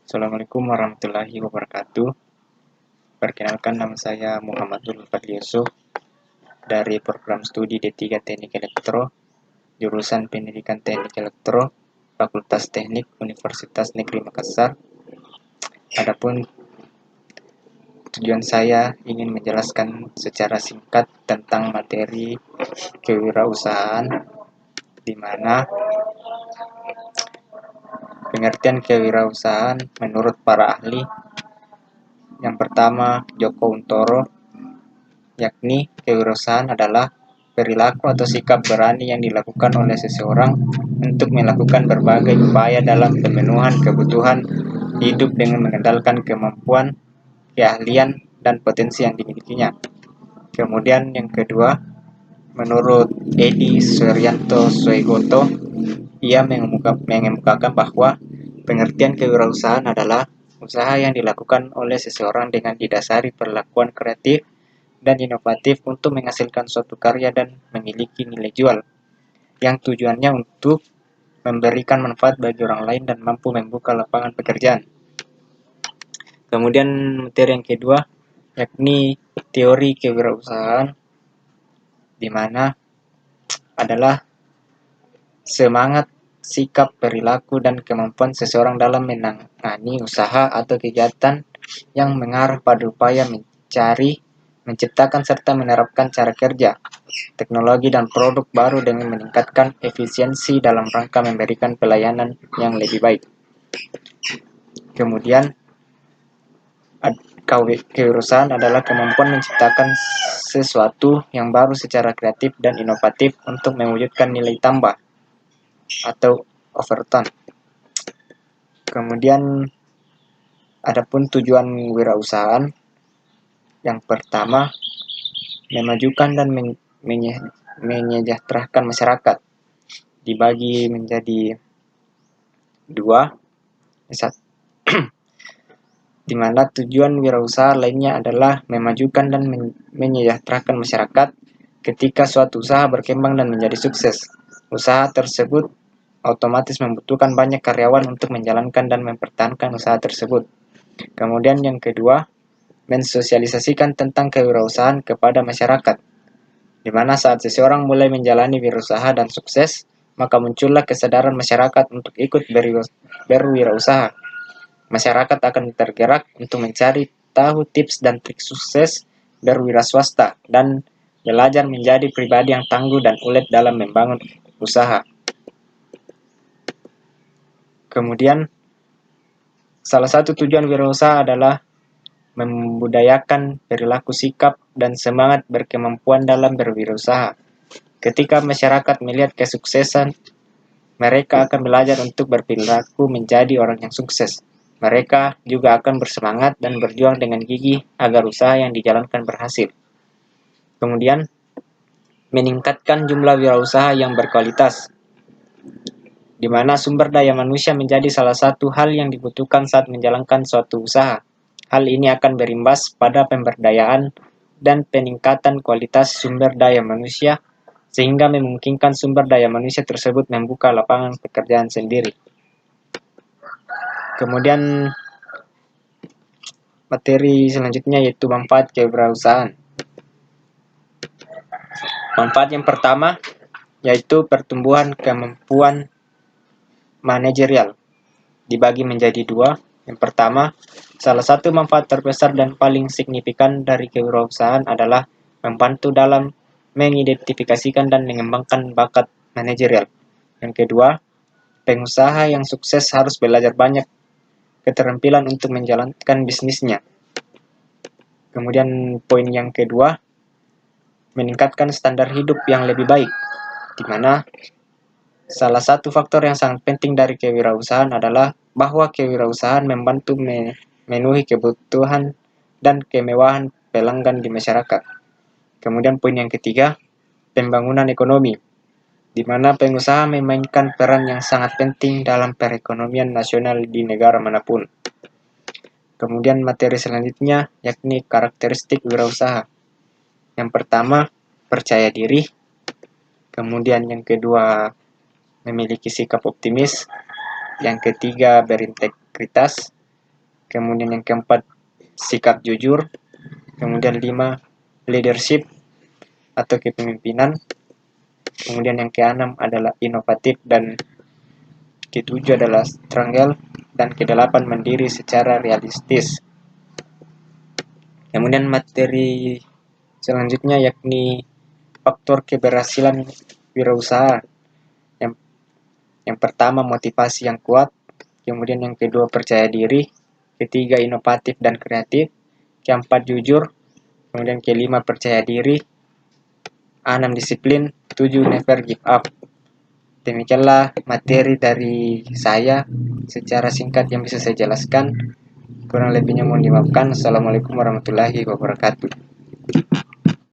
Assalamualaikum warahmatullahi wabarakatuh. Perkenalkan, nama saya Muhammadul Fadli Yusuf dari program studi D3 Teknik Elektro, jurusan Pendidikan Teknik Elektro, Fakultas Teknik Universitas Negeri Makassar. Adapun tujuan saya ingin menjelaskan secara singkat tentang materi kewirausahaan, di mana pengertian kewirausahaan menurut para ahli. Yang pertama, Joko Untoro, yakni kewirausahaan adalah perilaku atau sikap berani yang dilakukan oleh seseorang untuk melakukan berbagai upaya dalam pemenuhan kebutuhan hidup dengan mengandalkan kemampuan, keahlian, dan potensi yang dimilikinya. Kemudian yang kedua, menurut Edi Suharyanto Soegoto, ia mengemukakan bahwa pengertian kewirausahaan adalah usaha yang dilakukan oleh seseorang dengan didasari perlakuan kreatif dan inovatif untuk menghasilkan suatu karya dan memiliki nilai jual, yang tujuannya untuk memberikan manfaat bagi orang lain dan mampu membuka lapangan pekerjaan. Kemudian materi yang kedua, yakni teori kewirausahaan, di mana adalah semangat, sikap, perilaku, dan kemampuan seseorang dalam menangani usaha atau kegiatan yang mengarah pada upaya mencari, menciptakan, serta menerapkan cara kerja, teknologi, dan produk baru dengan meningkatkan efisiensi dalam rangka memberikan pelayanan yang lebih baik. Kemudian, kewirausahaan adalah kemampuan menciptakan sesuatu yang baru secara kreatif dan inovatif untuk mewujudkan nilai tambah atau overtone. Kemudian, adapun tujuan wirausahaan, yang pertama, memajukan dan menyejahterakan masyarakat. Dibagi menjadi dua, di mana tujuan wirausaha lainnya adalah memajukan dan menyejahterakan masyarakat. Ketika suatu usaha berkembang dan menjadi sukses, usaha tersebut otomatis membutuhkan banyak karyawan untuk menjalankan dan mempertahankan usaha tersebut. Kemudian yang kedua, mensosialisasikan tentang kewirausahaan kepada masyarakat, di mana saat seseorang mulai menjalani wirausaha dan sukses, maka muncullah kesadaran masyarakat untuk ikut berwirausaha. Masyarakat akan tergerak untuk mencari tahu tips dan trik sukses berwirausaha dan belajar menjadi pribadi yang tangguh dan ulet dalam membangun usaha. Kemudian, salah satu tujuan wirausaha adalah membudayakan perilaku, sikap, dan semangat berkemampuan dalam berwirausaha. Ketika masyarakat melihat kesuksesan, mereka akan belajar untuk berperilaku menjadi orang yang sukses. Mereka juga akan bersemangat dan berjuang dengan gigih agar usaha yang dijalankan berhasil. Kemudian, meningkatkan jumlah wirausaha yang berkualitas, di mana sumber daya manusia menjadi salah satu hal yang dibutuhkan saat menjalankan suatu usaha. Hal ini akan berimbas pada pemberdayaan dan peningkatan kualitas sumber daya manusia, sehingga memungkinkan sumber daya manusia tersebut membuka lapangan pekerjaan sendiri. Kemudian materi selanjutnya yaitu manfaat kewirausahaan. Manfaat yang pertama yaitu pertumbuhan kemampuan manajerial, dibagi menjadi dua. Yang pertama, salah satu manfaat terbesar dan paling signifikan dari kewirausahaan adalah membantu dalam mengidentifikasikan dan mengembangkan bakat manajerial. Yang kedua, pengusaha yang sukses harus belajar banyak keterampilan untuk menjalankan bisnisnya. Kemudian poin yang kedua, meningkatkan standar hidup yang lebih baik, di mana salah satu faktor yang sangat penting dari kewirausahaan adalah bahwa kewirausahaan membantu memenuhi kebutuhan dan kemewahan pelanggan di masyarakat. Kemudian poin yang ketiga, pembangunan ekonomi, di mana pengusaha memainkan peran yang sangat penting dalam perekonomian nasional di negara manapun. Kemudian materi selanjutnya yakni karakteristik wirausaha. Yang pertama, percaya diri. Kemudian yang kedua, memiliki sikap optimis. Yang ketiga, berintegritas. kemudian yang keempat sikap jujur, kemudian 5 leadership atau kepemimpinan, kemudian yang keenam adalah inovatif, dan ketujuh adalah strangle, dan kedelapan mandiri secara realistis. Kemudian materi selanjutnya yakni faktor keberhasilan wirausaha. Yang pertama motivasi yang kuat, kemudian yang kedua percaya diri, ketiga inovatif dan kreatif, keempat jujur, kemudian kelima percaya diri, 6 disiplin, 7 never give up. Demikianlah materi dari saya secara singkat yang bisa saya jelaskan. Kurang lebihnya mohon dimaafkan. Assalamualaikum warahmatullahi wabarakatuh.